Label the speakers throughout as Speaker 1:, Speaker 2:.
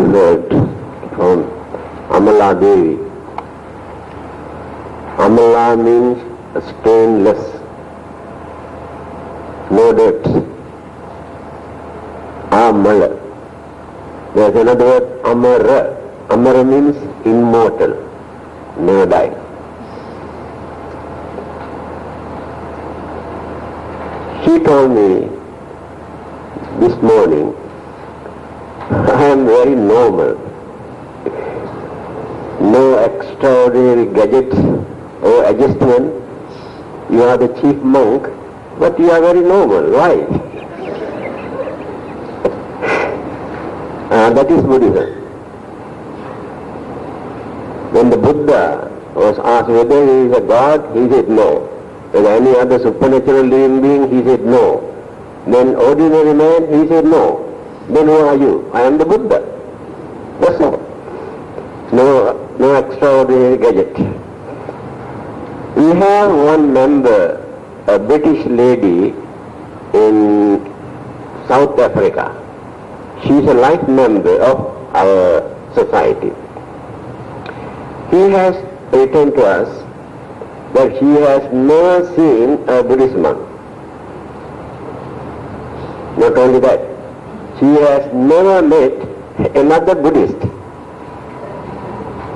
Speaker 1: word from Amala Devi. Amala means stainless, no dirt. Amala. There's another word, Amara. Amara means immortal, never die. She told me this morning, I am very normal. No extraordinary gadgets or adjustment. You are the chief monk, but you are very normal. Why? That is Buddhism. When the Buddha was asked whether he is a god, he said no. When any other supernatural living being, he said no. Then ordinary man, he said no. Then who are you? I am the Buddha. That's all. No extraordinary gadget. We have one member, a British lady in South Africa. She is a life member of our society. He has written to us that he has never seen a Buddhist monk. Not only that, he has never met another Buddhist.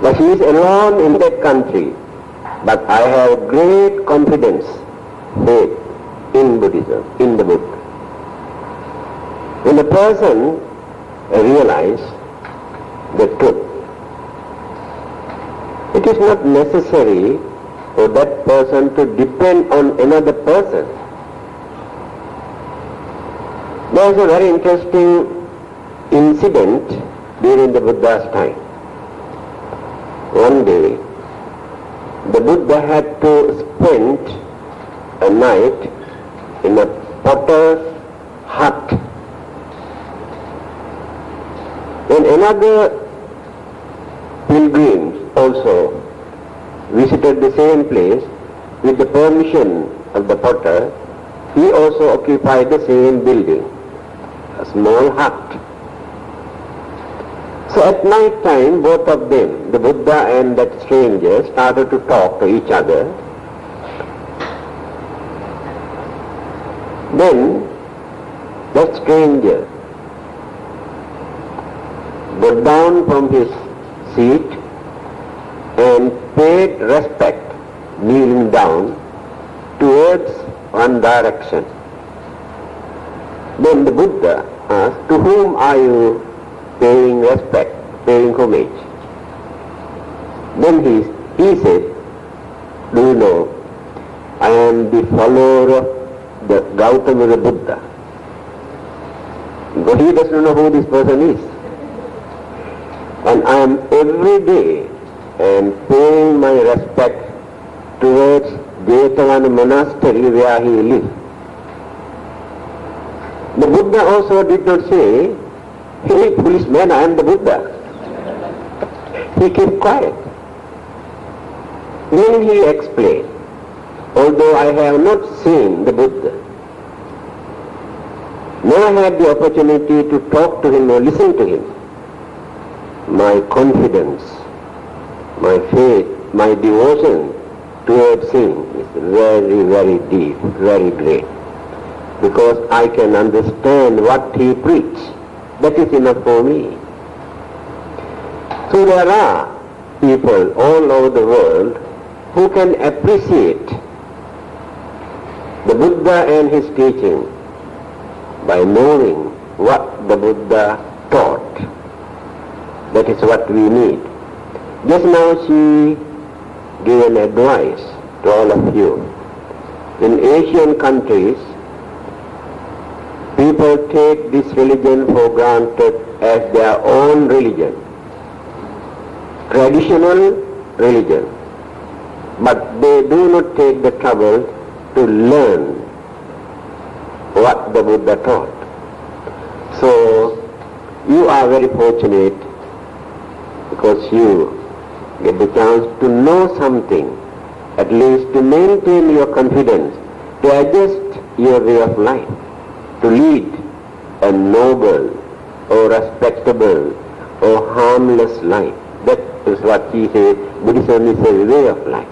Speaker 1: But he is alone in that country. But I have great confidence, faith in Buddhism, in the Buddha. When a person realizes the truth, it is not necessary for that person to depend on another person. There is a very interesting incident during the Buddha's time. One day, the Buddha had to spend a night in a potter's hut. When another pilgrim also visited the same place with the permission of the potter, he also occupied the same building, a small hut. So at night time, both of them, the Buddha and that stranger, started to talk to each other. Then that stranger got down from his seat and paid respect, kneeling down towards one direction. Then the Buddha asked, to whom are you paying respect, paying homage? Then he said, do you know, I am the follower of the Gautama the Buddha. But he doesn't know who this person is. And I am every day paying my respect towards Jetavana monastery where he lives. The Buddha also did not say, hey foolish man, I am the Buddha. He kept quiet. Then he explained, although I have not seen the Buddha, never had the opportunity to talk to him or listen to him, my confidence, my faith, my devotion towards him is very, very deep, very great. Because I can understand what he preached. That is enough for me. So there are people all over the world who can appreciate the Buddha and his teaching by knowing what the Buddha taught. That is what we need. Just now she gave an advice to all of you. In Asian countries, people take this religion for granted as their own religion, traditional religion, but they do not take the trouble to learn what the Buddha taught. So you are very fortunate because you get the chance to know something, at least to maintain your confidence, to adjust your way of life, to lead a noble or respectable or harmless life. That is what he said, Buddhism is a way of life.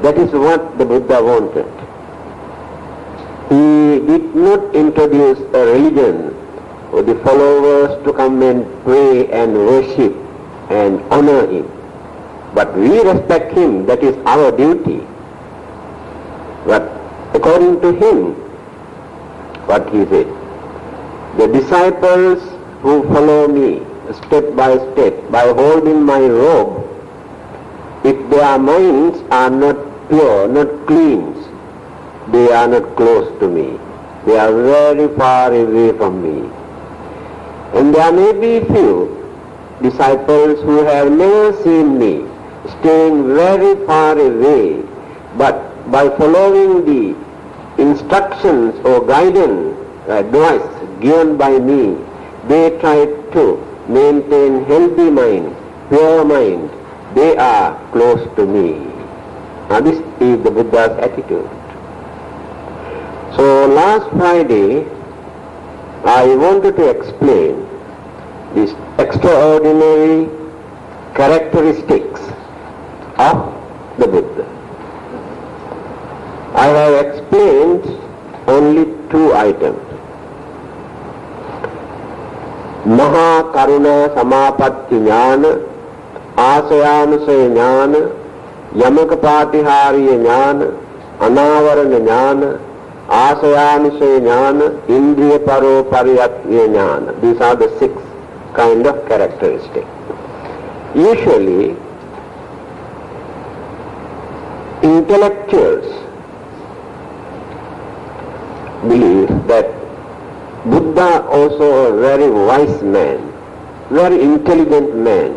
Speaker 1: That is what the Buddha wanted. He did not introduce a religion for the followers to come and pray and worship and honor him. But we respect him, that is our duty. But according to him, what he said, the disciples who follow me step by step by holding my robe, if their minds are not pure, not clean, they are not close to me. They are very far away from me. And there may be few disciples who have never seen me, staying very far away, but by following the instructions or guidance, advice given by me, they try to maintain healthy mind, pure mind. They are close to me. Now this is the Buddha's attitude. So last Friday, I wanted to explain these extraordinary characteristics of the Buddha. I have explained only two items. Maha Karuna Samapatti Jnana, Asayanusaya Jnana, Yamakapatihariya Jnana, Anavarana Jnana, Asayanusaya Jnana, Indriya Paro Pariyatya Jnana. These are the 6 kind of characteristics. Usually, intellectuals believe that Buddha also a very wise man, very intelligent man,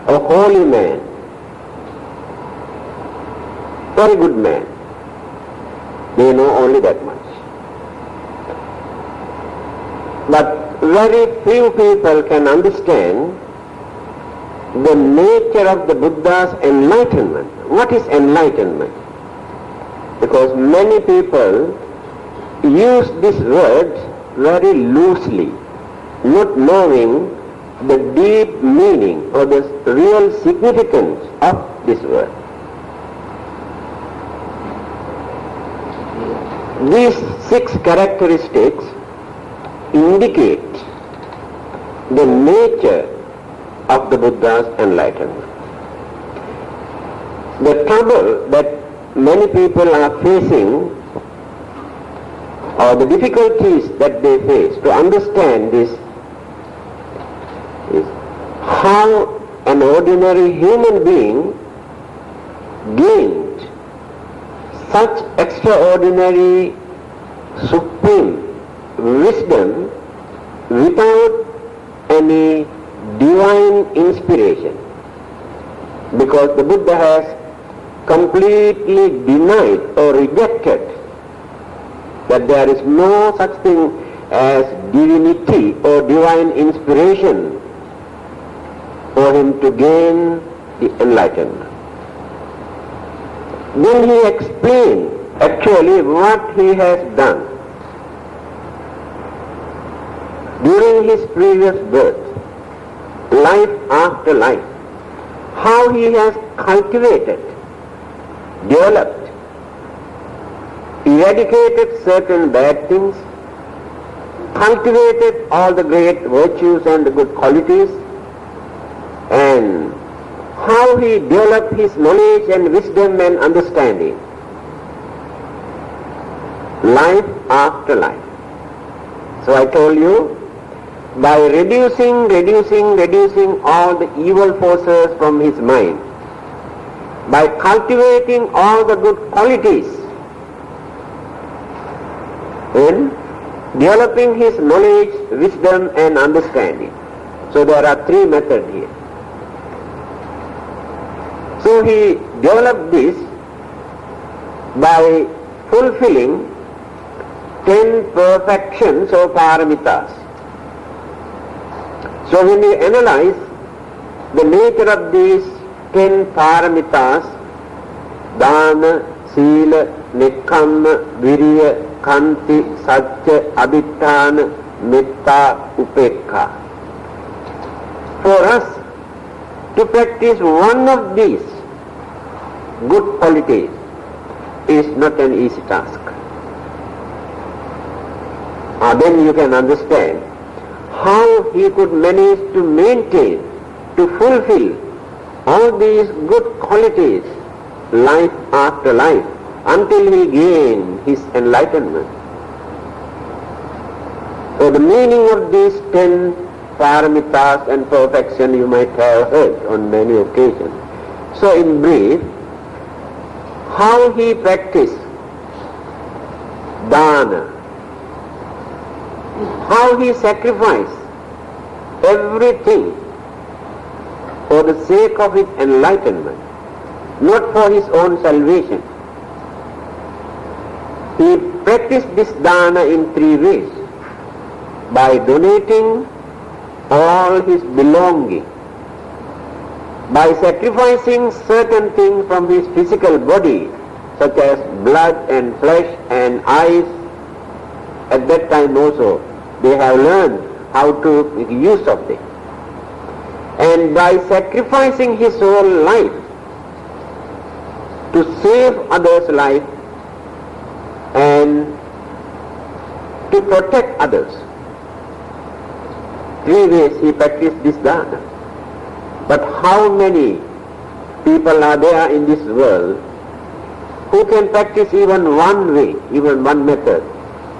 Speaker 1: a holy man, very good man. They know only that much. But very few people can understand the nature of the Buddha's enlightenment. What is enlightenment? Because many people use this word very loosely, not knowing the deep meaning or the real significance of this word. These 6 characteristics indicate the nature of the Buddha's enlightenment. The trouble that many people are facing, or the difficulties that they face to understand this, is how an ordinary human being gained such extraordinary supreme wisdom without any divine inspiration. Because the Buddha has completely denied or rejected that there is no such thing as divinity or divine inspiration for him to gain the enlightenment. Then he explained actually what he has done during his previous birth, life after life, how he has cultivated, developed, eradicated certain bad things, cultivated all the great virtues and the good qualities, and how he developed his knowledge and wisdom and understanding, life after life. So I told you, by reducing all the evil forces from his mind, by cultivating all the good qualities, in developing his knowledge, wisdom and understanding. So there are 3 methods here. So he developed this by fulfilling 10 perfections or paramitas. So when you analyze the nature of these 10 paramitas, dana, sila, nekkamma, viriya, kanti, satya, abhitthana, metta, upekha. for us to practice one of these good qualities is not an easy task. Then you can understand how he could manage to maintain, to fulfill all these good qualities life after life until he gained his enlightenment. So the meaning of these 10 paramitas and perfection you might have heard on many occasions. So in brief, how he practiced dana, how he sacrificed everything for the sake of his enlightenment, not for his own salvation. He practiced this dana in 3 ways. By donating all his belonging, by sacrificing certain things from his physical body, such as blood and flesh and eyes. At that time also they have learned how to make use of them. And by sacrificing his whole life to save others' life and to protect others. 3 ways he practiced this dana. But how many people are there in this world who can practice even one way, even one method?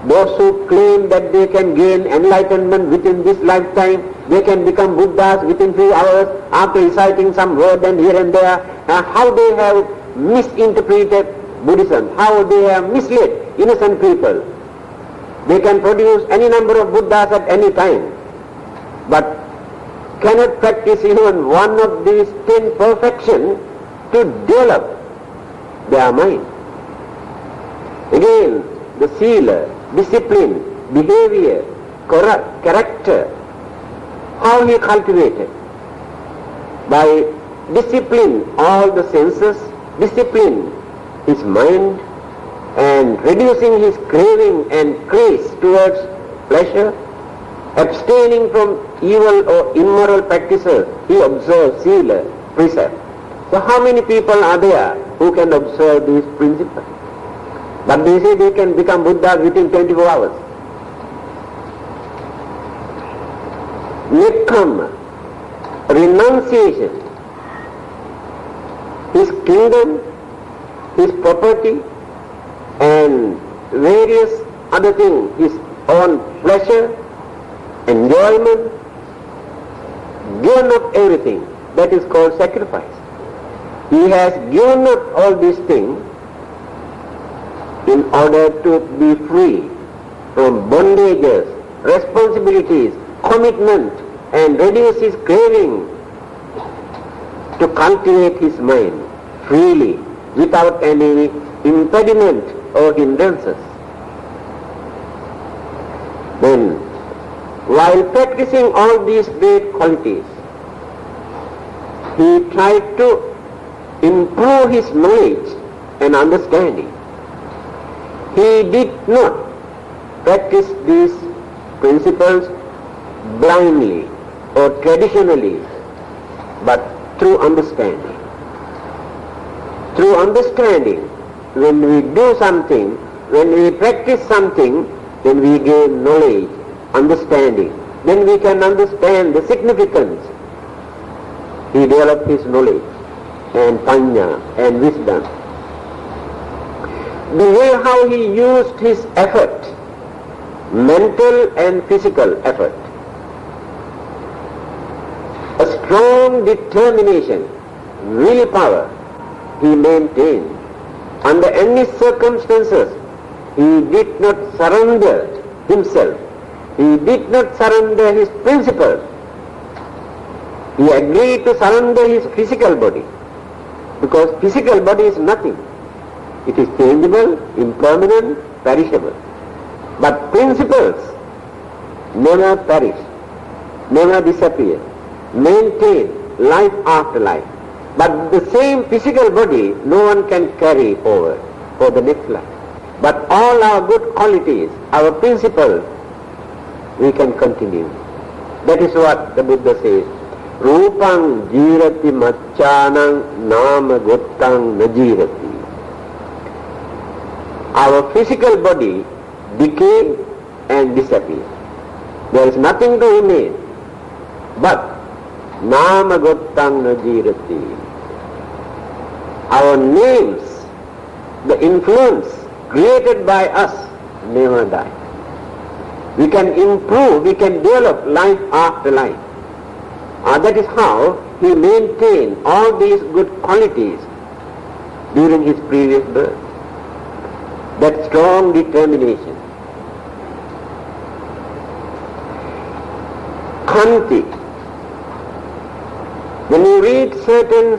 Speaker 1: Those who claim that they can gain enlightenment within this lifetime, they can become Buddhas within few hours after reciting some word and here and there, how they have misinterpreted Buddhism, how they have misled innocent people. They can produce any number of Buddhas at any time, but cannot practice even one of these 10 perfections to develop their mind. Again, the sila, discipline, behavior, character, how he cultivated. By discipline all the senses, discipline his mind, and reducing his craving and craze towards pleasure, abstaining from evil or immoral practices, he observes sila, precept. So how many people are there who can observe these principles? But they say they can become Buddhas within 24 hours. Nekkhamma, renunciation, his kingdom, his property, and various other things, his own pleasure, enjoyment, given up everything. That is called sacrifice. He has given up all these things in order to be free from bondages, responsibilities, commitment, and reduce his craving, to cultivate his mind freely without any impediment or hindrances. Then, while practicing all these great qualities, he tried to improve his knowledge and understanding. He did not practice these principles blindly or traditionally, but through understanding. Through understanding, when we do something, when we practice something, then we gain knowledge, understanding. Then we can understand the significance. He developed his knowledge and panya and wisdom. The way how he used his effort, mental and physical effort, a strong determination, willpower, he maintained. Under any circumstances, he did not surrender himself. He did not surrender his principles. He agreed to surrender his physical body, because physical body is nothing. It is changeable, impermanent, perishable. But principles never perish, never disappear, maintain life after life. But the same physical body no one can carry over for the next life. But all our good qualities, our principles, we can continue. That is what the Buddha says. Rupang jirati maccanang nama gottang najirati. Our physical body decay and disappear. There is nothing to remain but nama gottang najirati. Our names, the influence created by us, never die. We can improve, we can develop life after life. That is how he maintained all these good qualities during his previous birth. That strong determination. Khanti. When you read certain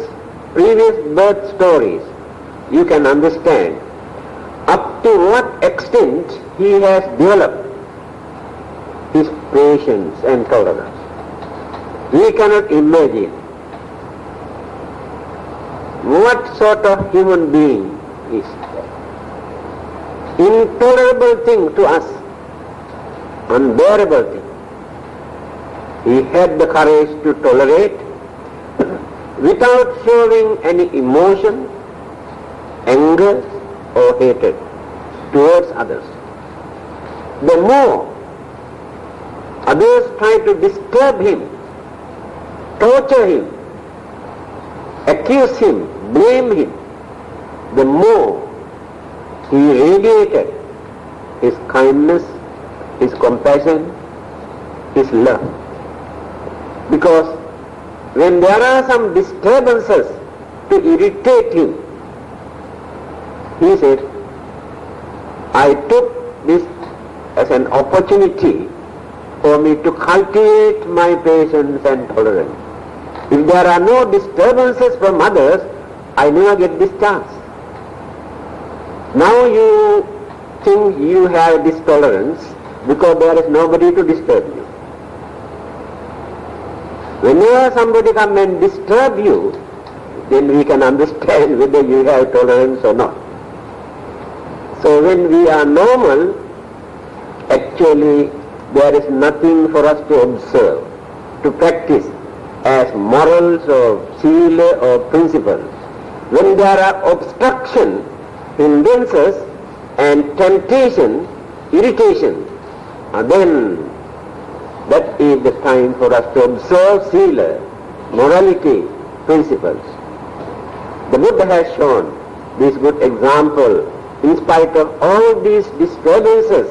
Speaker 1: previous birth stories, you can understand up to what extent he has developed his patience and tolerance. We cannot imagine what sort of human being is that. Intolerable thing to us, unbearable thing. He had the courage to tolerate without showing any emotion, anger or hatred towards others. The more others try to disturb him, torture him, accuse him, blame him, the more he radiated his kindness, his compassion, his love. Because when there are some disturbances to irritate him, he said, I took this as an opportunity for me to cultivate my patience and tolerance. If there are no disturbances from others, I never get this chance. Now you think you have this tolerance because there is nobody to disturb you. Whenever somebody come and disturb you, then we can understand whether you have tolerance or not. So when we are normal, actually there is nothing for us to observe, to practice as morals or sila or principles. When there are obstruction, hindrances and temptation, irritation, then that is the time for us to observe sila, morality, principles. The Buddha has shown this good example in spite of all these disturbances,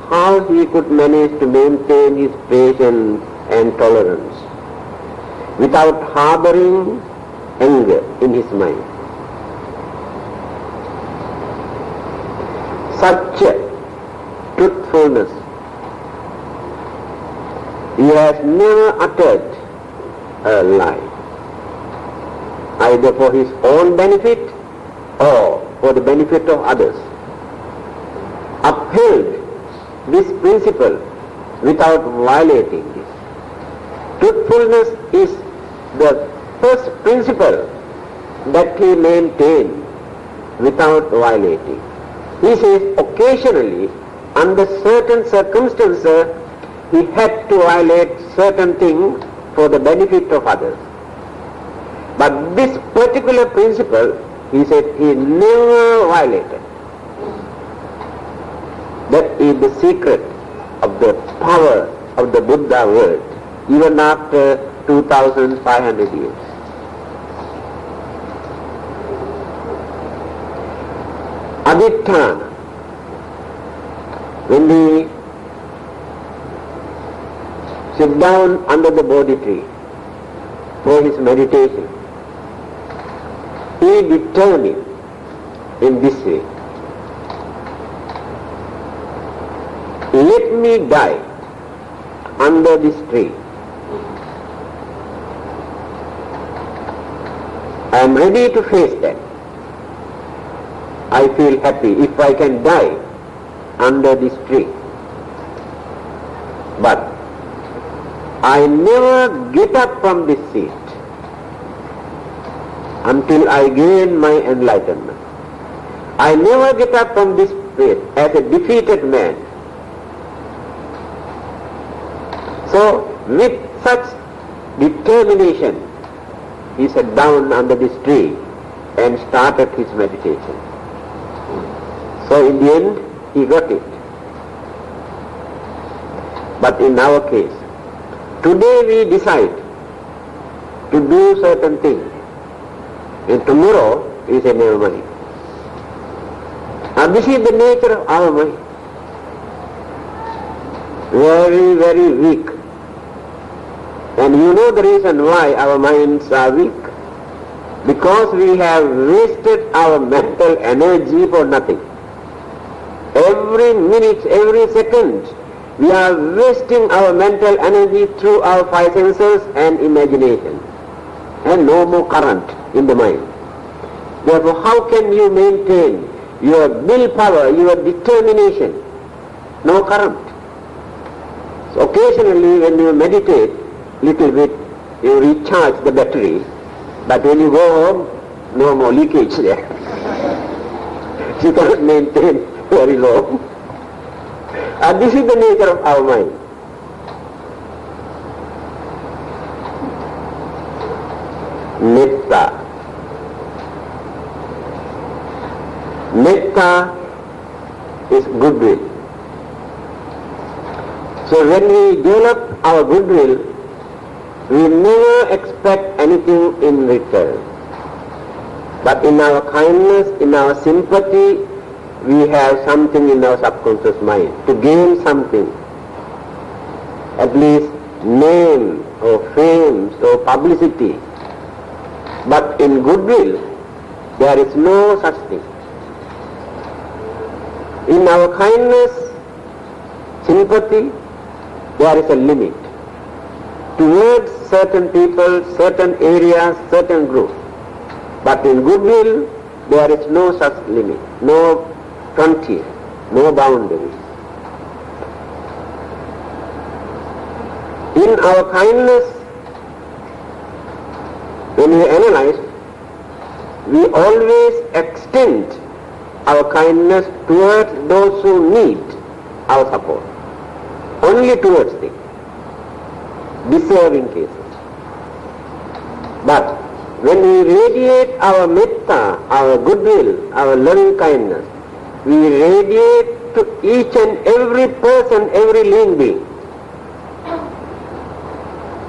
Speaker 1: how he could manage to maintain his patience and tolerance without harboring anger in his mind. Such truthfulness, he has never uttered a lie, either for his own benefit or for the benefit of others. Upheld this principle without violating it. Truthfulness is the first principle that he maintained without violating. He says occasionally, under certain circumstances, he had to violate certain things for the benefit of others. But this particular principle, he said, he never violated. That is the secret of the power of the Buddha word, even after 2500 years. Aditthana. When we sit down under the Bodhi tree for his meditation, he determined in this way, let me die under this tree. I am ready to face that. I feel happy if I can die under this tree. But I never get up from this seat until I gain my enlightenment. I never get up from this place as a defeated man. So with such determination, he sat down under this tree and started his meditation. So in the end, he got it. But in our case, today we decide to do certain things, and tomorrow we say never mind. Now this is the nature of our mind. Very, very weak. And you know the reason why our minds are weak. Because we have wasted our mental energy for nothing. Every minute, every second, we are wasting our mental energy through our five senses and imagination. And no more current in the mind. Therefore, how can you maintain your willpower, your determination? No current. So occasionally when you meditate, little bit, you recharge the battery, but when you go home, no more leakage there. You cannot maintain very long. And this is the nature of our mind. Metta. Metta is goodwill. So when we develop our goodwill, we never expect anything in return. But in our kindness, in our sympathy, we have something in our subconscious mind to gain something, at least name or fame or publicity. But in goodwill, there is no such thing. In our kindness, sympathy, there is a limit towards certain people, certain areas, certain groups. But in goodwill, there is no such limit, no frontier, no boundaries. In our kindness, when we analyze, we always extend our kindness towards those who need our support. Only towards them, deserving cases. But when we radiate our metta, our goodwill, our loving kindness, we radiate to each and every person, every living being,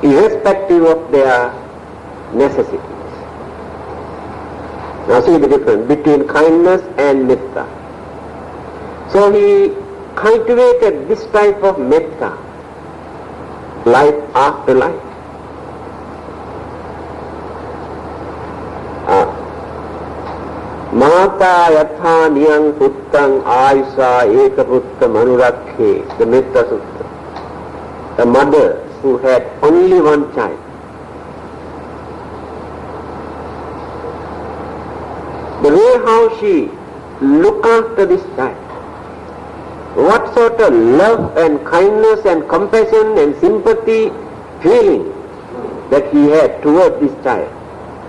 Speaker 1: irrespective of their necessities. Now see the difference between kindness and metta. So he cultivated this type of metta, life after life. Mata yatha niyang puttang ayusa eka putta manurakhe, the Metta Sutta. The mother who had only one child, the way how she looked after this child, what sort of love and kindness and compassion and sympathy feeling that he had toward this child,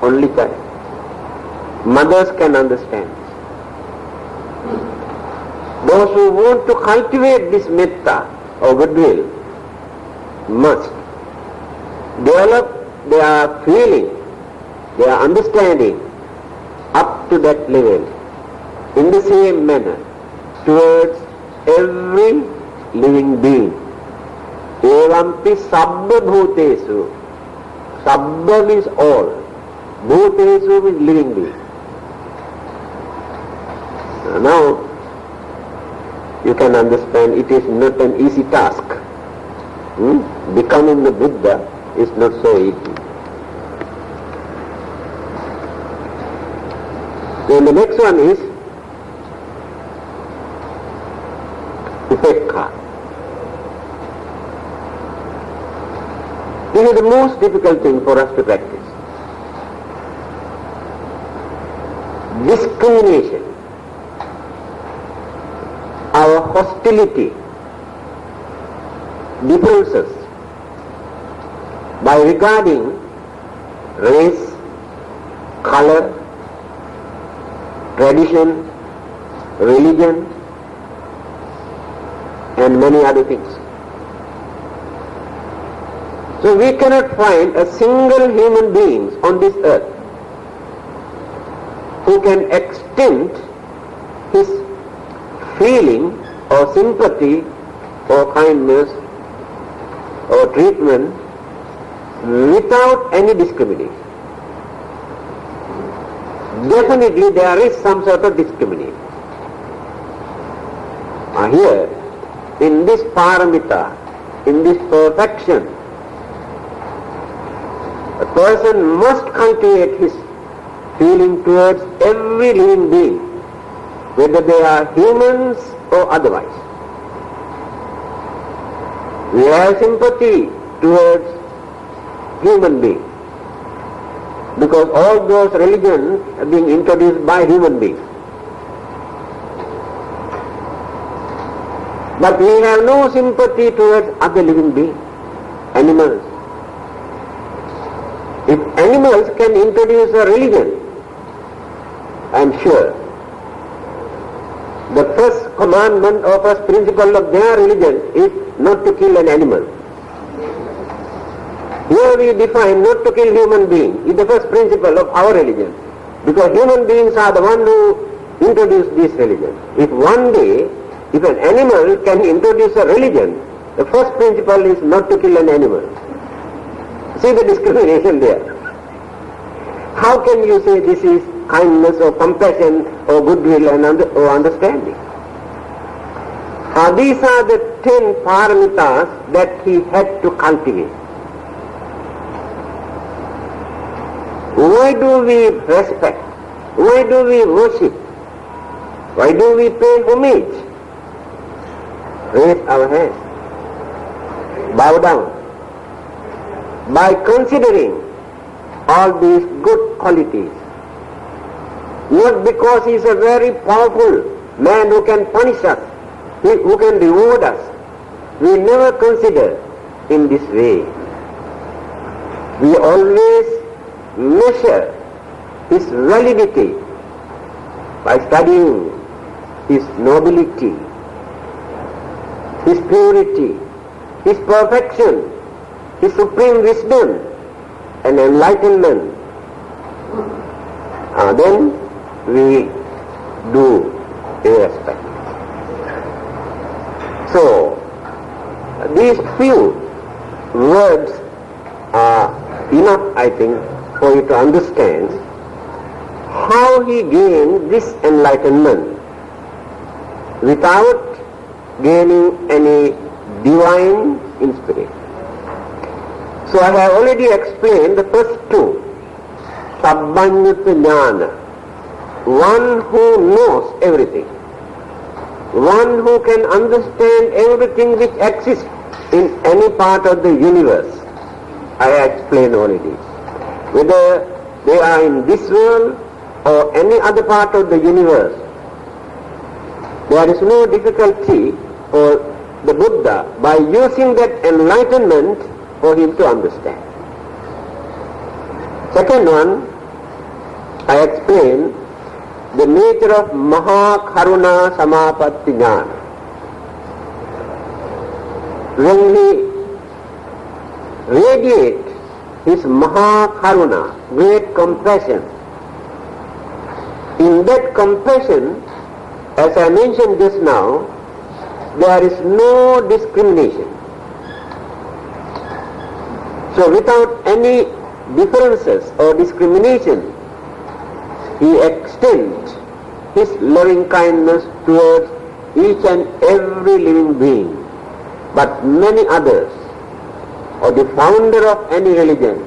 Speaker 1: only child. Mothers can understand. Those who want to cultivate this metta or goodwill must develop their feeling, their understanding up to that level in the same manner towards every living being. Evampi sabba bhutesu. Sabba means all. Bhutesu means living being. Now you can understand it is not an easy task. Becoming the Buddha is not so easy. Then the next one is upekha. This is the most difficult thing for us to practice. Discrimination, our hostility, differences by regarding race, color, tradition, religion, and many other things. So we cannot find a single human being on this earth who can extend his feeling or sympathy or kindness or treatment without any discrimination. Definitely there is some sort of discrimination. Here, in this paramita, in this perfection, a person must cultivate his feeling towards every living being, whether they are humans or otherwise. We have sympathy towards human beings, because all those religions are being introduced by human beings. But we have no sympathy towards other living beings, animals. If animals can introduce a religion, I am sure the first commandment or first principle of their religion is not to kill an animal. Here we define not to kill human being is the first principle of our religion, because human beings are the one who introduced this religion. If one day, if an animal can introduce a religion, the first principle is not to kill an animal. See the discrimination there. How can you say this is kindness or compassion or goodwill or understanding? These are the 10 paramitas that he had to cultivate. Why do we respect? Why do we worship? Why do we pay homage? Raise our hands, bow down, by considering all these good qualities. Not because he is a very powerful man who can punish us, who can reward us. We never consider in this way. We always measure his validity by studying his nobility, his purity, his perfection, his supreme wisdom and enlightenment. Then we do a respect. So, these few words are enough, I think, for you to understand how he gained this enlightenment without gaining any divine inspiration. So I have already explained the first two. Sabbanyuta jnana, one who knows everything, one who can understand everything which exists in any part of the universe. I explained already. Whether they are in this world or any other part of the universe, there is no difficulty for the Buddha by using that enlightenment for him to understand. Second one, I explained the nature of Mahakaruna Samapatti Jnana. When he radiates his Mahakaruna, great compassion, in that compassion, as I mentioned just now, there is no discrimination. So without any differences or discrimination, he extends his loving kindness towards each and every living being. But many others, or the founder of any religion,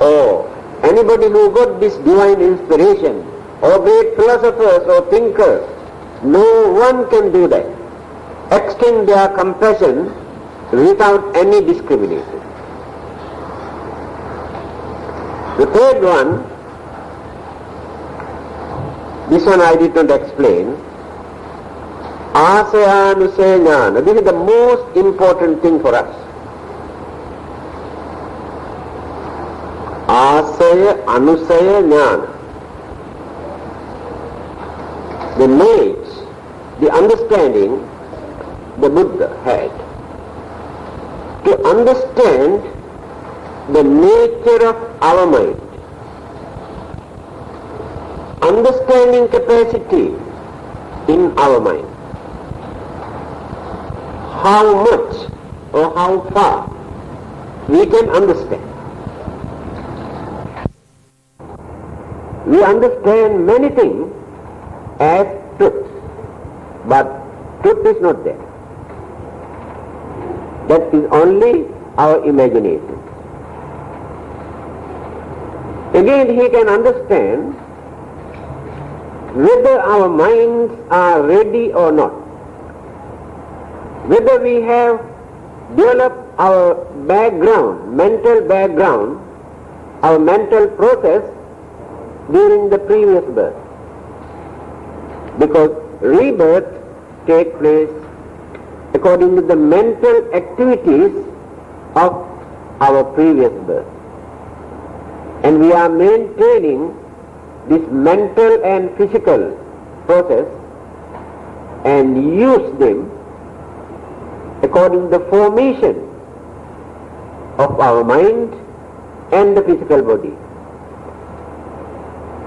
Speaker 1: or anybody who got this divine inspiration, or great philosophers or thinkers, no one can do that. Extend their compassion without any discrimination. The third one, this one I did not explain, Asaya-anusaya jnana. This is the most important thing for us. Asaya-anusaya jnana. The knowledge, the understanding the Buddha had. To understand the nature of our mind, understanding capacity in our mind, how much or how far we can understand. We understand many things as truth, but truth is not there. That is only our imagination. Again, he can understand whether our minds are ready or not, whether we have developed our background, mental background, our mental process during the previous birth. Because rebirth takes place according to the mental activities of our previous birth. And we are maintaining this mental and physical process and use them according to the formation of our mind and the physical body.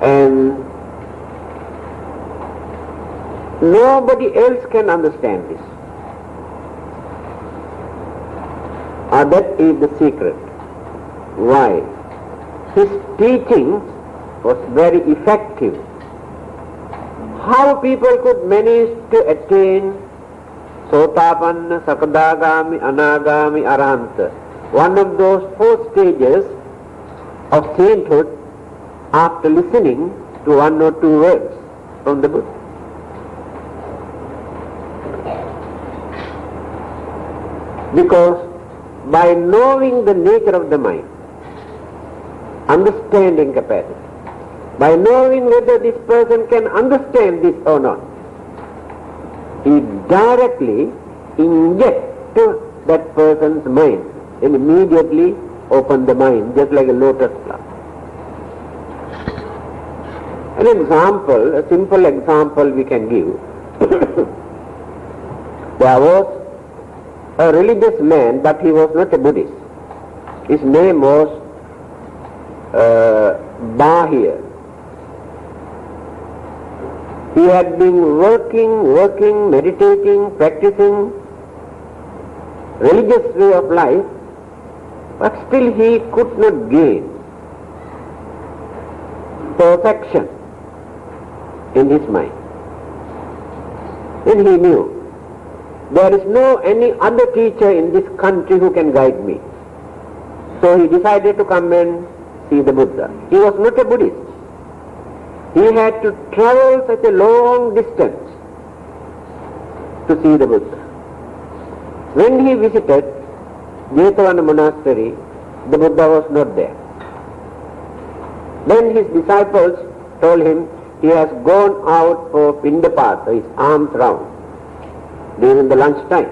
Speaker 1: And nobody else can understand this. That is the secret. Why? His teaching was very effective. How people could manage to attain Sotapanna, Sakadagami, Anagami, Arahanta, one of those 4 stages of sainthood, after listening to 1 or 2 words from the Buddha. Because by knowing the nature of the mind, understanding capacity, by knowing whether this person can understand this or not, he directly injects to that person's mind and immediately open the mind, just like a lotus flower. An example, a simple example we can give. There was a religious man, but he was not a Buddhist. His name was Bahir. He had been working, meditating, practicing religious way of life, but still he could not gain perfection in his mind. Then he knew there is no any other teacher in this country who can guide me. So he decided to come and see the Buddha. He was not a Buddhist. He had to travel such a long distance to see the Buddha. When he visited Jetavana monastery, the Buddha was not there. Then his disciples told him he has gone out for Pindapata, his arms round, during the lunch time.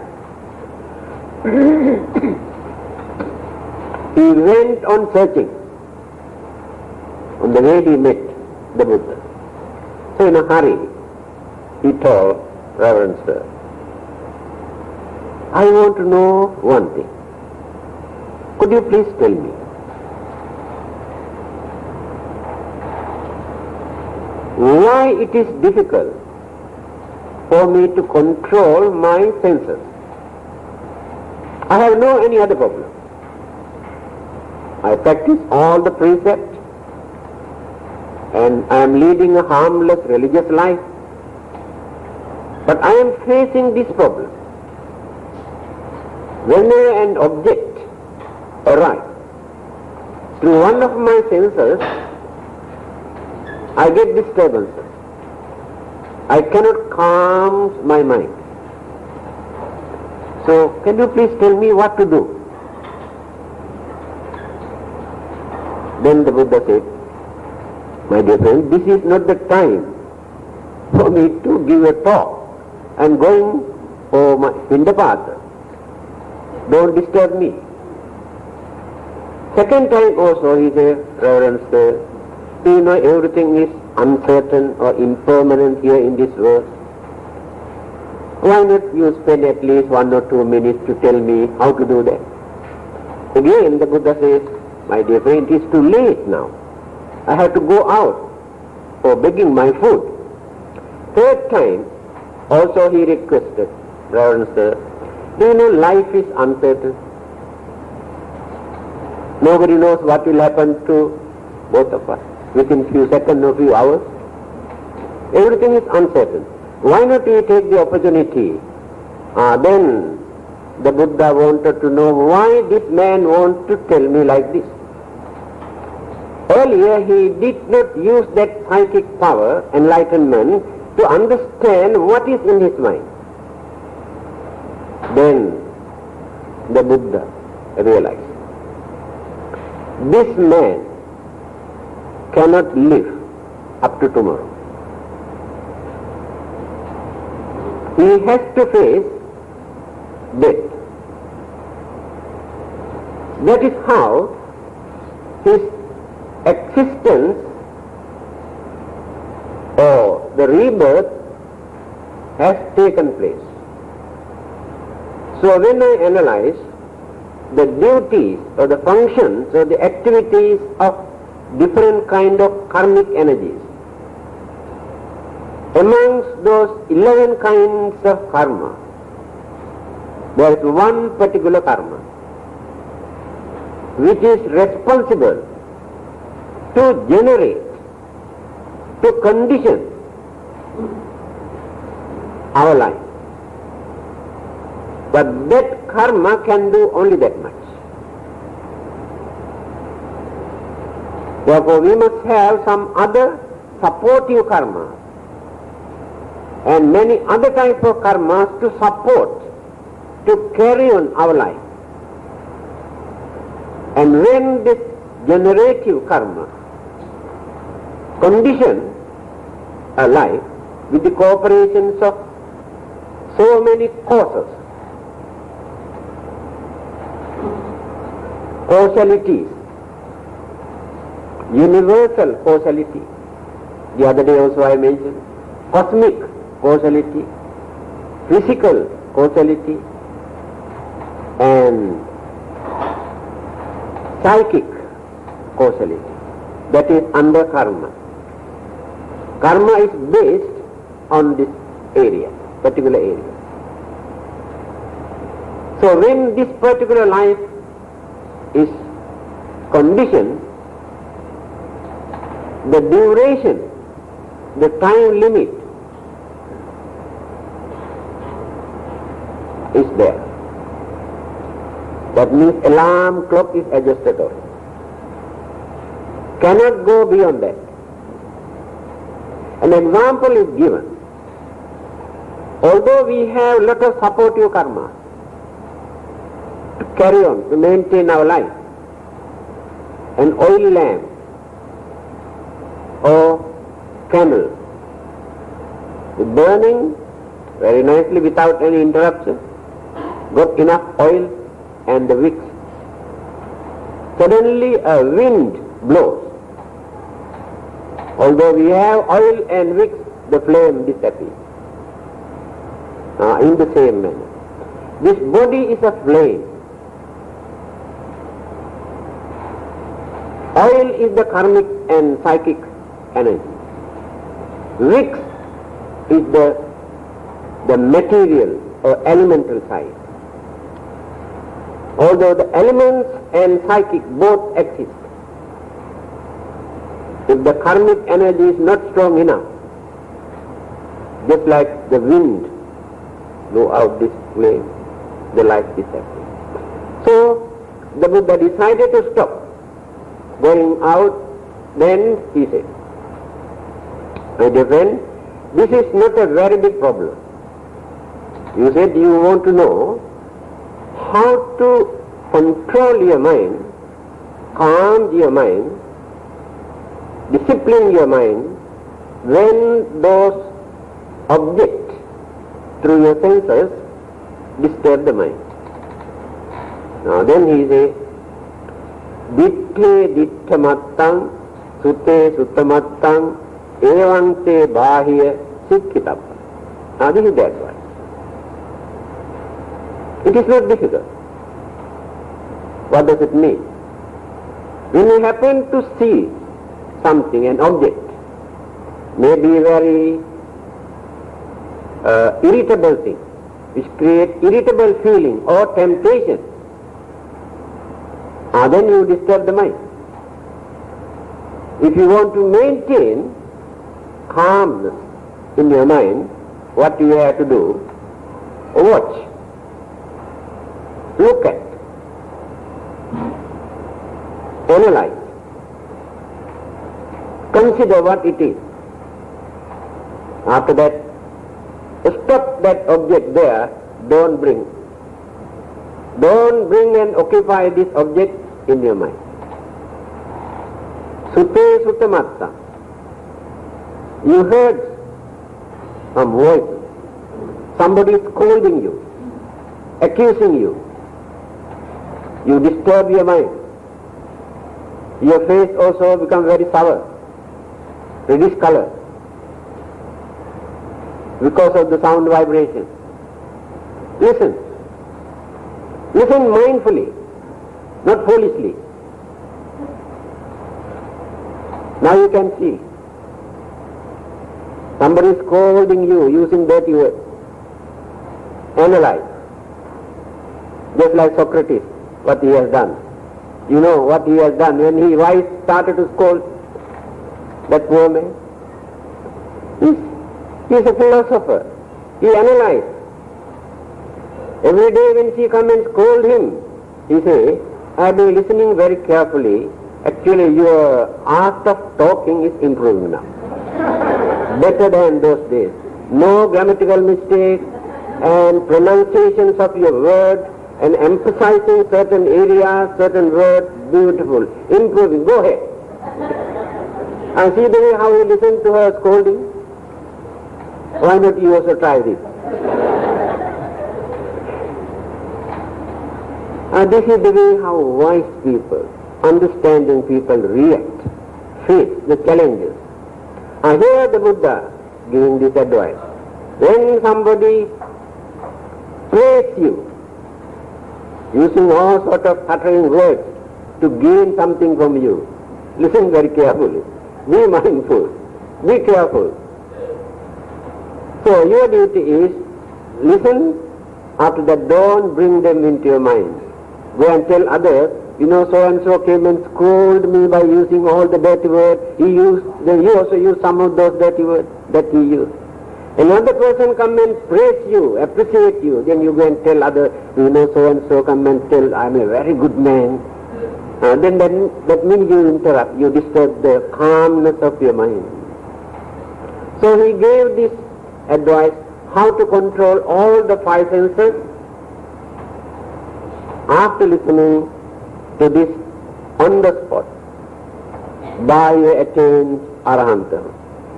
Speaker 1: He went on searching. On the way he met the Buddha. So in a hurry, he told, Reverend Sir, I want to know one thing. Could you please tell me? Why it is difficult for me to control my senses? I have no any other problem. I practice all the precepts and I am leading a harmless religious life. But I am facing this problem. Whenever an object arrives, through one of my senses, I get disturbances. I cannot calm my mind. So, can you please tell me what to do? Then the Buddha said, my dear friend, this is not the time for me to give a talk. I am going for my Pindapata. Don't disturb me. Second time also he said, Reverend Sir, do you know everything is uncertain or impermanent here in this world? Why not you spend at least 1 or 2 minutes to tell me how to do that? Again the Buddha says, my dear friend, it is too late now. I have to go out for begging my food. Third time, also he requested, Reverend Sir, do you know life is uncertain? Nobody knows what will happen to both of us within few seconds or few hours. Everything is uncertain. Why not we take the opportunity? Then the Buddha wanted to know why this man wants to tell me like this. Earlier he did not use that psychic power, enlightenment, to understand what is in his mind. Then the Buddha realized, this man cannot live up to tomorrow. He has to face death. That is how his existence or the rebirth has taken place. So when I analyze the duties or the functions or the activities of different kind of karmic energies, amongst those 11 kinds of karma, there is one particular karma which is responsible to generate, to condition our life. But that karma can do only that much. Therefore we must have some other supportive karma and many other types of karmas to support, to carry on our life. And when this generative karma condition a life with the cooperations of so many causes, causalities, universal causality, the other day also I mentioned, cosmic causality, physical causality, and psychic causality, that is under karma. Karma is based on this area, particular area. So when this particular life is conditioned, the duration, the time limit is there. That means alarm clock is adjusted on. Cannot go beyond that. An example is given. Although we have lot of supportive karma to carry on, to maintain our life, an oil lamp or candle is burning very nicely without any interruption, got enough oil and the wicks. Suddenly a wind blows. Although we have oil and wicks, the flame disappears. In the same manner, this body is a flame. Oil is the karmic and psychic energy. Wicks is the material or elemental side. Although the elements and psychic both exist, if the karmic energy is not strong enough, just like the wind blow out this flame, the light disappears. So the Buddha decided to stop going out. Then he said, my dear friend, this is not a very big problem. You said you want to know how to control your mind, calm your mind, discipline your mind when those objects through your senses disturb the mind. Now then he says, ditthe ditthamattam, sute suttamattam, evante bahya sikkhitappa. Now this is that one. It is not difficult. What does it mean? When you happen to see something, an object, may be very irritable thing, which create irritable feeling or temptation, then you disturb the mind. If you want to maintain calmness in your mind, what you have to do? Watch, look at, analyze, consider what it is. After that, stop that object there, don't bring and occupy this object in your mind. Sute sutamatta. You heard some voice, somebody is scolding you, accusing you. You disturb your mind. Your face also becomes very sour, reddish color, because of the sound vibration. Listen mindfully, not foolishly. Now you can see somebody is scolding you using dirty words. Analyze, just like Socrates, what he has done. You know what he has done when he started to scold that poor man. He is a philosopher. He analyzed. Every day when she comes and scold him, he says, I have been listening very carefully. Actually, your art of talking is improving now. Better than those days. No grammatical mistakes and pronunciations of your words and emphasizing certain areas, certain words, beautiful, improving. Go ahead. And see the way how you listen to her scolding. Why not you also try this? And this is the way how wise people, understanding people react, face the challenges. And here the Buddha giving this advice. When somebody praise you, using all sort of uttering words to gain something from you, listen very carefully. Be mindful. Be careful. So your duty is listen. After that, don't bring them into your mind. Go and tell others, so and so came and scolded me by using all the dirty words he used. Then you also use some of those dirty words that he used. Another person come and praise you, appreciate you. Then you go and tell others, so and so come and tell, I am a very good man. Then that means you interrupt, you disturb the calmness of your mind. So he gave this advice, how to control all the five senses. After listening to this on the spot, Bhaya attained Arahanta.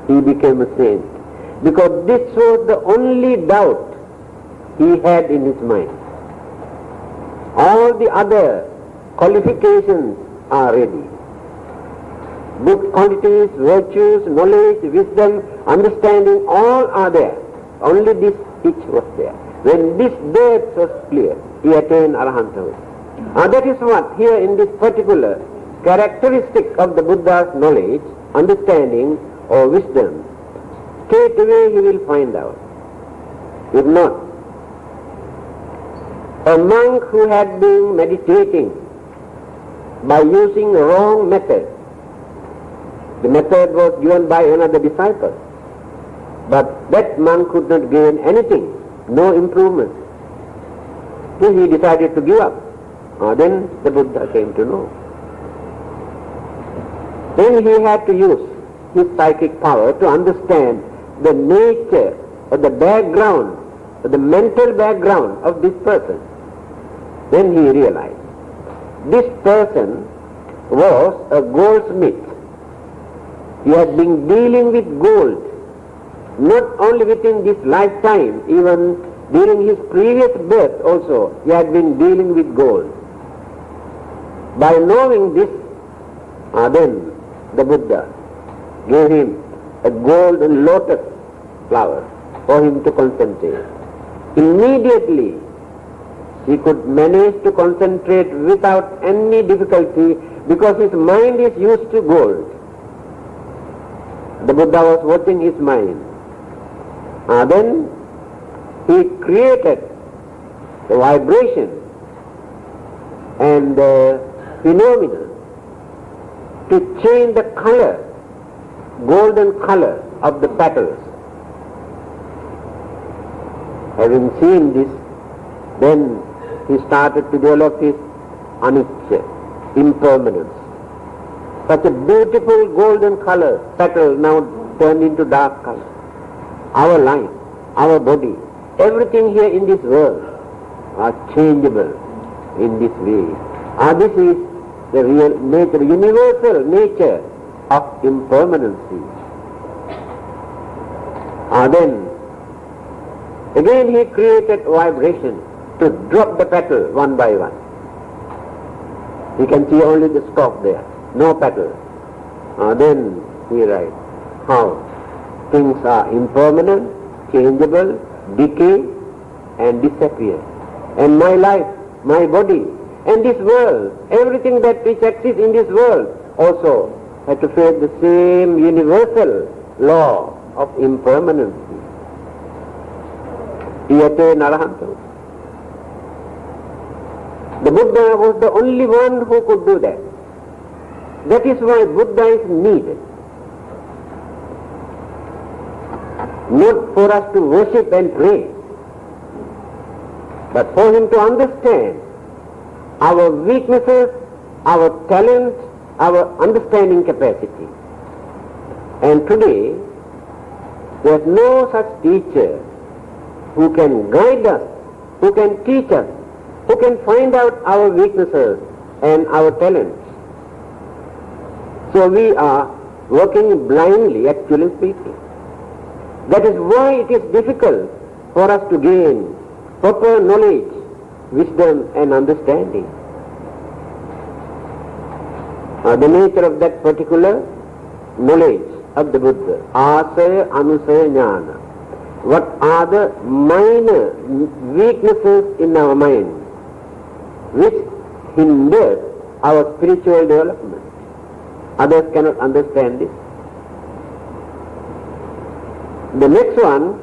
Speaker 1: He became a saint. Because this was the only doubt he had in his mind. All the other qualifications are ready. Good qualities, virtues, knowledge, wisdom, understanding, all are there. Only this itch was there. When this depth was clear, he attained Arahanta. That is what here in this particular characteristic of the Buddha's knowledge, understanding or wisdom, straight away he will find out. If not, a monk who had been meditating by using a wrong method, the method was given by another disciple, but that monk could not gain anything, no improvement. So he decided to give up. Then the Buddha came to know. Then he had to use his psychic power to understand the nature or the background, or the mental background of this person. Then he realized this person was a goldsmith. He had been dealing with gold, not only within this lifetime, even during his previous birth also he had been dealing with gold. By knowing this, then the Buddha gave him a golden lotus flower for him to concentrate. Immediately He could manage to concentrate without any difficulty because his mind is used to gold. The Buddha was watching his mind. Then he created the vibration and the phenomena to change the color, golden color of the petals. Having seen this, then he started to develop his anicca, impermanence. Such a beautiful golden color, petal now turned into dark color. Our life, our body, everything here in this world are changeable in this way. This is the real nature, universal nature of impermanency. Then again he created vibration to drop the petal one by one. You can see only the stalk there, no petal. Then he writes how things are impermanent, changeable, decay and disappear. And my life, my body, and this world, everything that which exists in this world also had to face the same universal law of impermanency. Iyate Narahanto. The Buddha was the only one who could do that. That is why Buddha is needed. Not for us to worship and pray, but for him to understand our weaknesses, our talent, our understanding capacity. And today, there is no such teacher who can guide us, who can teach us, who can find out our weaknesses and our talents. So we are working blindly, actually speaking. That is why it is difficult for us to gain proper knowledge, wisdom and understanding. The nature of that particular knowledge of the Buddha, asaya, anusaya, jnana. What are the minor weaknesses in our mind which hinder our spiritual development? Others cannot understand this. The next one,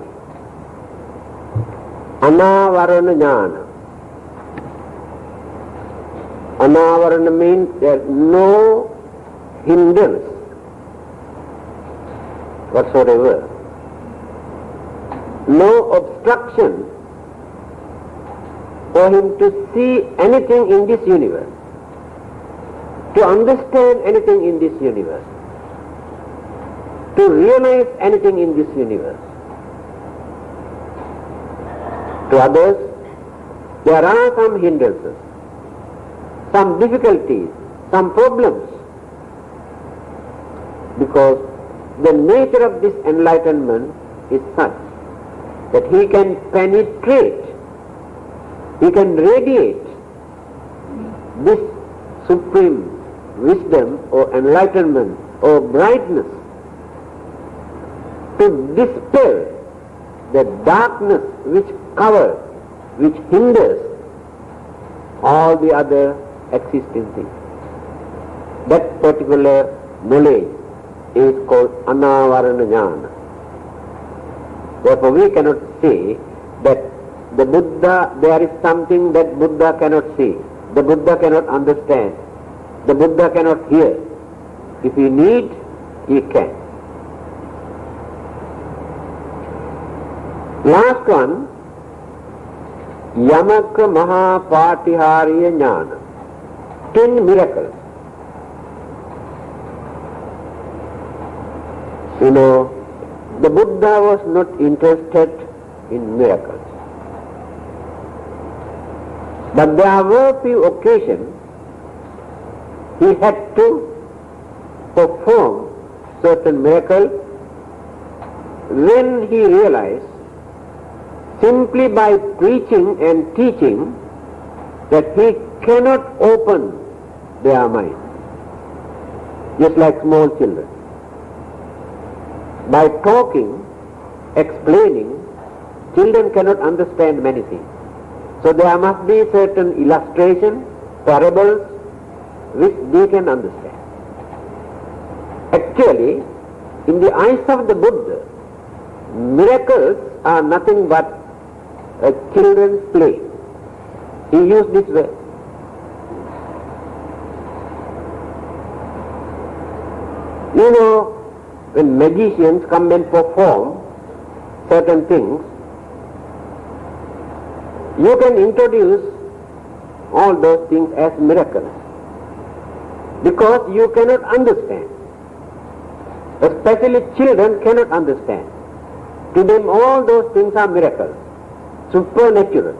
Speaker 1: anavarana jnana. Anavarana means there is no hindrance whatsoever, no obstruction for him to see anything in this universe, to understand anything in this universe, to realize anything in this universe. To others, there are some hindrances, some difficulties, some problems, because the nature of this enlightenment is such that he can penetrate, he can radiate this supreme wisdom or enlightenment or brightness to dispel the darkness which covers, which hinders all the other existing things. That particular knowledge is called anavarana jnana. Therefore we cannot say that the Buddha, there is something that Buddha cannot see, the Buddha cannot understand, the Buddha cannot hear. If he need, he can. Last one, Yamaka Mahapatihariya Jnana, 10 miracles. You know, the Buddha was not interested in miracles. But there were few occasions he had to perform certain miracles when he realized simply by preaching and teaching that he cannot open their mind, just like small children. By talking, explaining, children cannot understand many things. So there must be certain illustration, parables, which they can understand. Actually, in the eyes of the Buddha, miracles are nothing but a children's play. He used this way. You know, when magicians come and perform certain things, you can introduce all those things as miracles because you cannot understand. Especially children cannot understand. To them all those things are miracles, supernatural.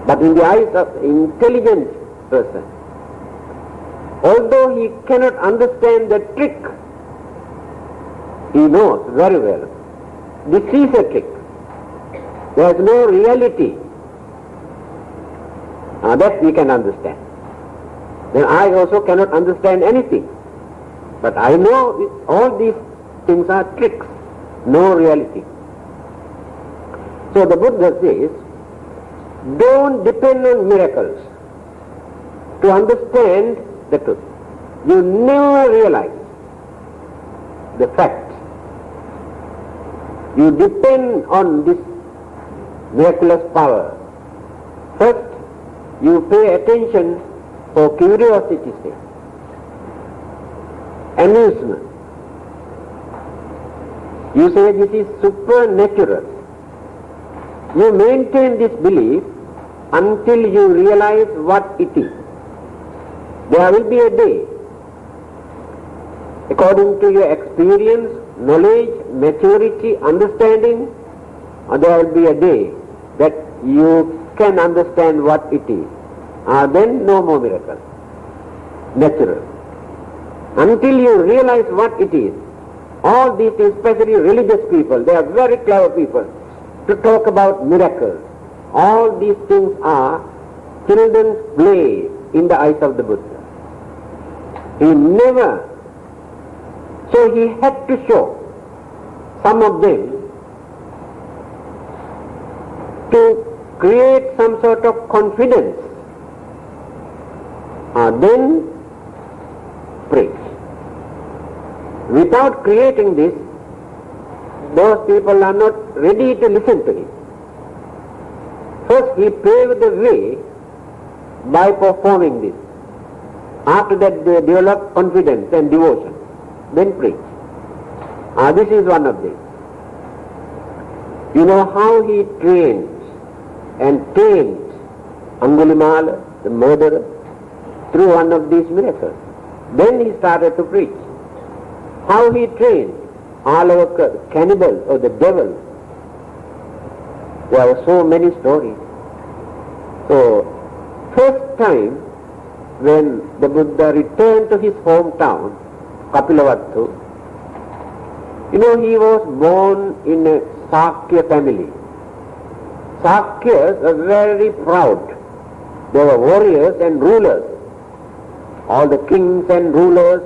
Speaker 1: But in the eyes of an intelligent person, although he cannot understand the trick, he knows very well, this is a trick. There is no reality. That we can understand. Then I also cannot understand anything. But I know all these things are tricks, no reality. So the Buddha says, don't depend on miracles to understand the truth. You never realize the fact. You depend on this miraculous power. First, you pay attention for curiosity's sake, amusement. You say this is supernatural. You maintain this belief until you realize what it is. There will be a day, according to your experience, knowledge, maturity, understanding, there will be a day that you can understand what it is. Then no more miracle. Natural. Until you realize what it is, all these, especially religious people, they are very clever people to talk about miracles. All these things are children's play in the eyes of the Buddha. He never, so he had to show some of them to create some sort of confidence, then preach. Without creating this, those people are not ready to listen to him. First he paved the way by performing this. After that they develop confidence and devotion. Then preach. This is one of them. You know how he trained and tamed Angulimala, the murderer, through one of these miracles. Then he started to preach. How he trained all our cannibals or the devil. There are so many stories. So, first time when the Buddha returned to his hometown, Kapilavatthu, you know, he was born in a Sakya family. Sakyas were very proud. They were warriors and rulers. All the kings and rulers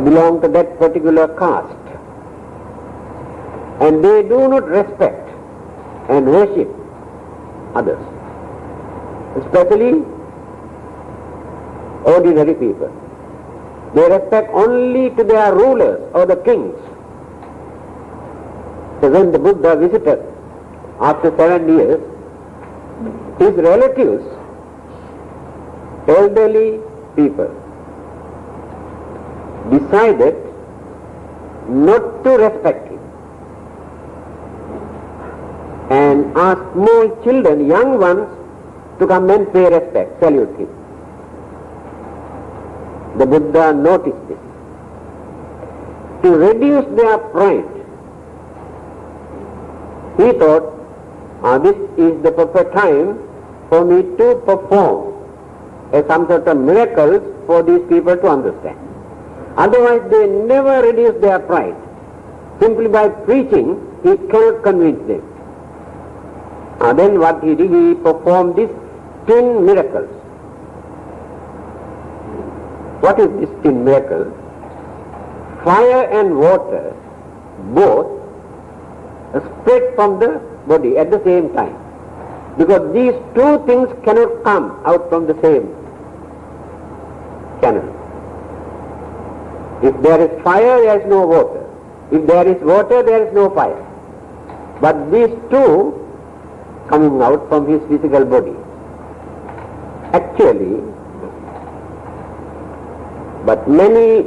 Speaker 1: belong to that particular caste. And they do not respect and worship others, especially ordinary people. They respect only to their rulers or the kings. So when the Buddha visited after 7 years, his relatives, elderly people, decided not to respect him and asked small children, young ones, to come and pay respect, salute him. The Buddha noticed this. To reduce their pride, he thought, this is the proper time for me to perform some sort of miracles for these people to understand. Otherwise they never reduce their pride. Simply by preaching, he cannot convince them. Then what he did, he performed these 10 miracles. What is this 10 miracle? Fire and water both spread from the body at the same time. Because these two things cannot come out from the same channel. If there is fire, there is no water. If there is water, there is no fire. But these two coming out from his physical body. Actually, but many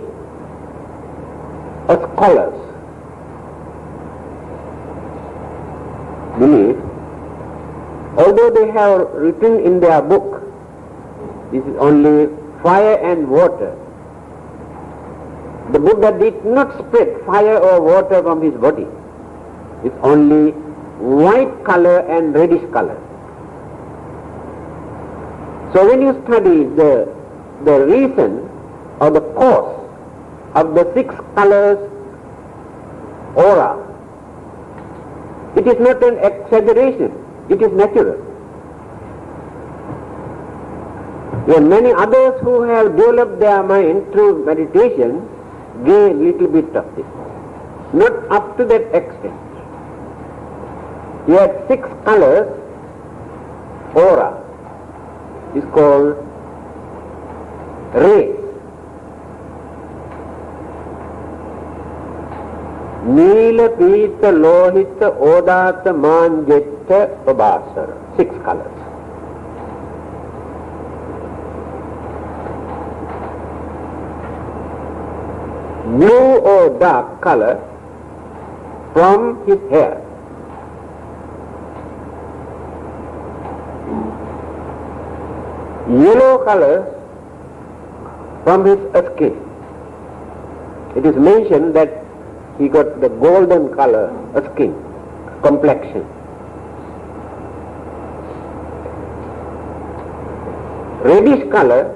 Speaker 1: scholars believe, although they have written in their book, this is only fire and water, the Buddha did not spread fire or water from his body. It's only white color and reddish color. So when you study the reason or the cause of the 6 colors aura, it is not an exaggeration, it is natural. There are many others who have developed their mind through meditation gain little bit of this, not up to that extent. You have 6 colors aura, is called rays. Neela, Pita, Lohita, Odata, Manjetta, Prabhasara. 6 colors. Blue or dark color from his hair. Yellow color from his skin. It is mentioned that he got the golden color skin, complexion. Reddish color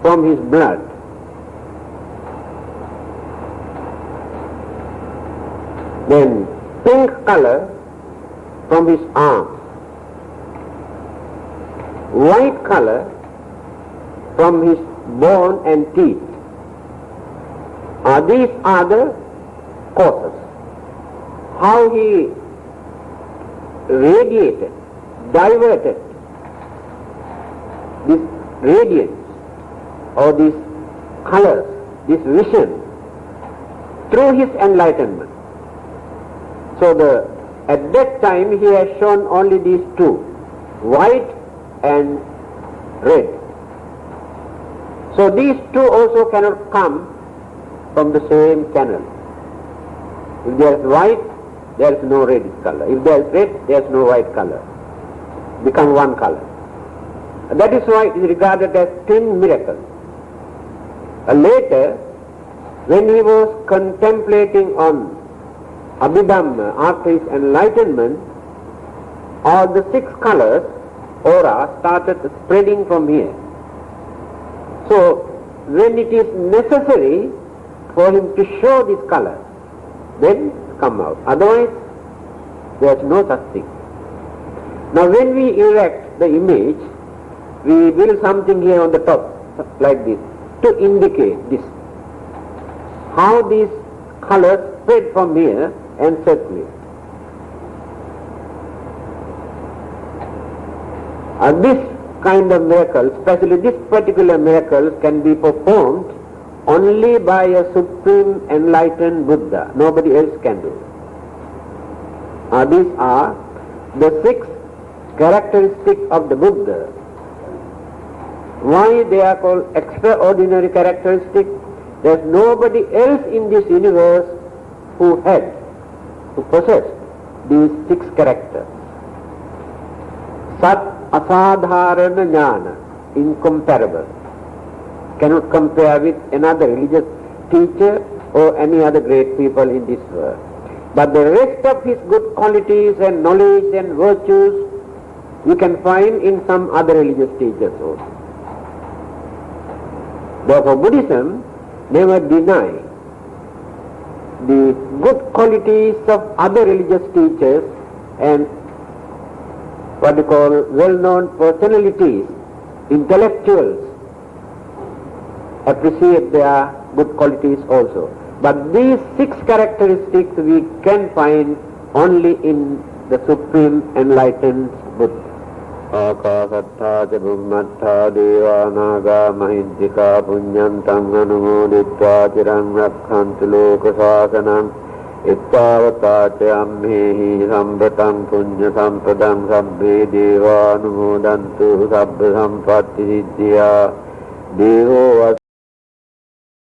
Speaker 1: from his blood. Then pink color from his arm. White color from his bone and teeth. These are the causes. How he radiated, diverted this radiance or these colors, this vision through his enlightenment. So at that time he has shown only these two, white and red. So these two also cannot come from the same channel. If there is white, there is no reddish color. If there is red, there is no white color. Become one color. That is why it is regarded as twin miracle. Later, when he was contemplating on Abhidhamma after his enlightenment, all the 6 colors aura started spreading from here. So when it is necessary for him to show this color, then come out. Otherwise, there is no such thing. Now when we erect the image, we build something here on the top, like this, to indicate this. How these colors spread from here and circulate. This kind of miracle, especially this particular miracle, can be performed only by a supreme enlightened Buddha. Nobody else can do. These are the 6 characteristics of the Buddha. Why they are called extraordinary characteristics? There is nobody else in this universe who possessed these 6 characters. Sat asadharana jnana, incomparable. Cannot compare with another religious teacher or any other great people in this world. But the rest of his good qualities and knowledge and virtues you can find in some other religious teachers also. Therefore Buddhism never denies the good qualities of other religious teachers and what we call well-known personalities, intellectuals, appreciate their good qualities also. But these 6 characteristics we can find only in the Supreme Enlightened Buddha. Akasattha ca bhummattha devanaga mahiddhika punyantang anumoditva cirang rakkhantu loka sasanam ittavata ca ammehi sampatang punya sampadang sabbe devanumodantu sabba sampatti siddhya devo